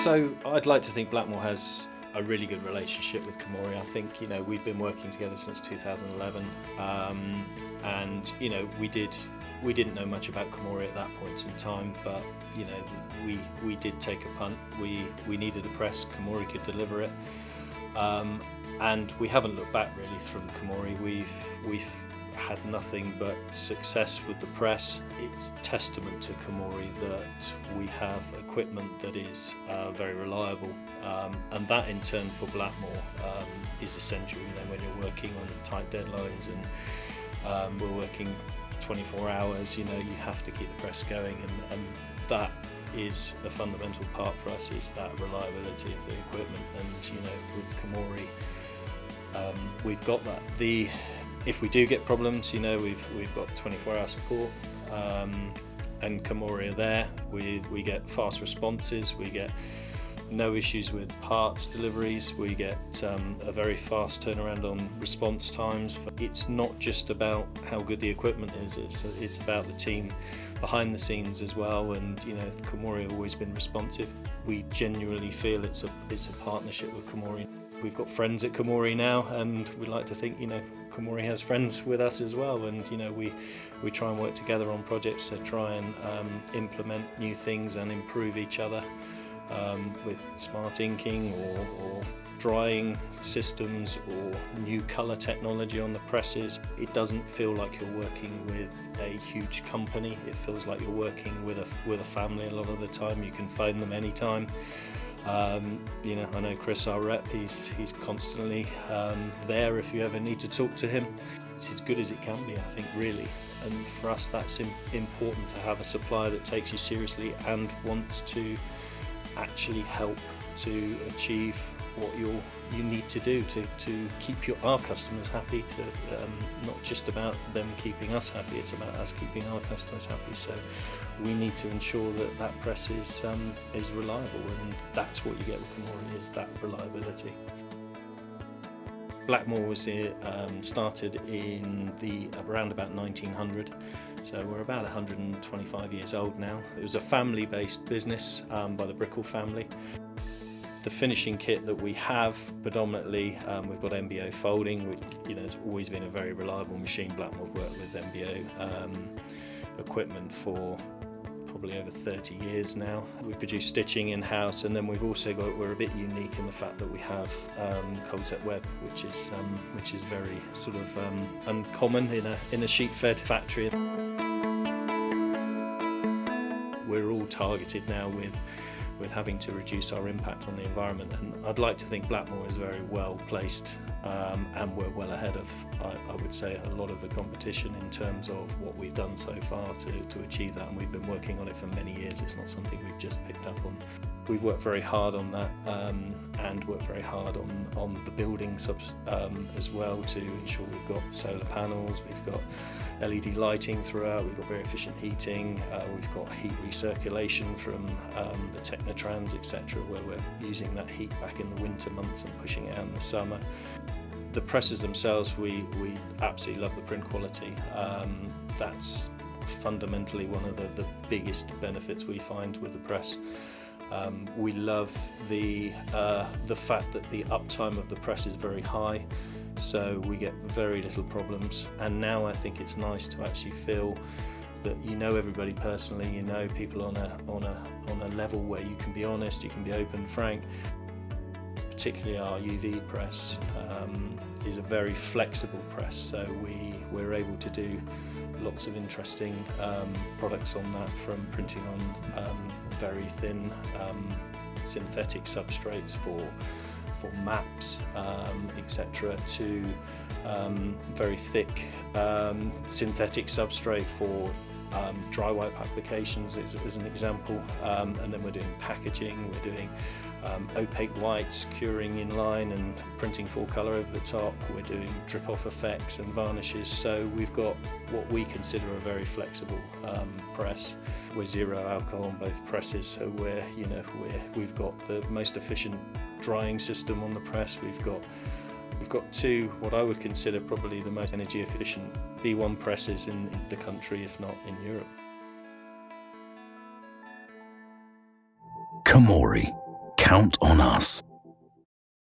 So I'd like to think Blackmore has a really good relationship with Komori. I think, we've been working together since 2011, and we didn't know much about Komori at that point in time, but we did take a punt. We needed a press. Komori could deliver it, and we haven't looked back really from Komori. We've had nothing but success with the press. It's testament to Komori that we have equipment that is very reliable, and that in turn for Blackmore is essential. When you're working on tight deadlines and we're working 24 hours, you have to keep the press going, and that is a fundamental part for us, is that reliability of the equipment. And with Komori, we've got that. If we do get problems, we've got 24-hour support, and Komori are there. We get fast responses. We get no issues with parts deliveries. We get a very fast turnaround on response times. It's not just about how good the equipment is. It's about the team behind the scenes as well. And Komori have always been responsive. We genuinely feel it's a partnership with Komori. We've got friends at Komori now, and we like to think Komori has friends with us as well, and we try and work together on projects to try and implement new things and improve each other with smart inking or drying systems or new colour technology on the presses. It doesn't feel like you're working with a huge company. It feels like you're working with a family a lot of the time. You can phone them anytime. I know Chris, our rep, he's constantly there if you ever need to talk to him. It's as good as it can be, I think, really. And for us, that's important, to have a supplier that takes you seriously and wants to actually help to achieve what you need to do to keep our customers happy, not just about them keeping us happy, it's about us keeping our customers happy. So we need to ensure that press is reliable, and that's what you get with Komori, is that reliability. Blackmore was started in around about 1900, so we're about 125 years old now. It was a family-based business by the Brickell family. The finishing kit that we have predominantly, we've got MBO folding, which has always been a very reliable machine. Blackmore worked with MBO equipment for probably over 30 years now. We produce stitching in-house, and then we're a bit unique in the fact that we have cold set web, which is very sort of uncommon in a sheet-fed factory. We're all targeted now with having to reduce our impact on the environment, and I'd like to think Blackmore is very well placed, and we're well ahead of, I would say, a lot of the competition in terms of what we've done so far to achieve that, and we've been working on it for many years. It's not something we've just picked up on. We've worked very hard on that, and worked very hard on the building as well, to ensure we've got solar panels, we've got LED lighting throughout, we've got very efficient heating, we've got heat recirculation from the Technotrans, etc., where we're using that heat back in the winter months and pushing it out in the summer. The presses themselves, we absolutely love the print quality. That's fundamentally one of the biggest benefits we find with the press. We love the fact that the uptime of the press is very high, so we get very little problems. And now I think it's nice to actually feel that everybody personally, people on a level where you can be honest, you can be open, frank. Particularly our UV press is a very flexible press, so we're able to do lots of interesting products on that, from printing on very thin synthetic substrates for maps, etc., to very thick synthetic substrate for dry wipe applications as an example, and then we're doing packaging, we're doing opaque whites, curing in line and printing full colour over the top, we're doing drip off effects and varnishes. So we've got what we consider a very flexible press. We're zero alcohol on both presses, so we've got the most efficient drying system on the press. We've got two, what I would consider probably the most energy efficient B1 presses in the country, if not in Europe. Komori. count on us.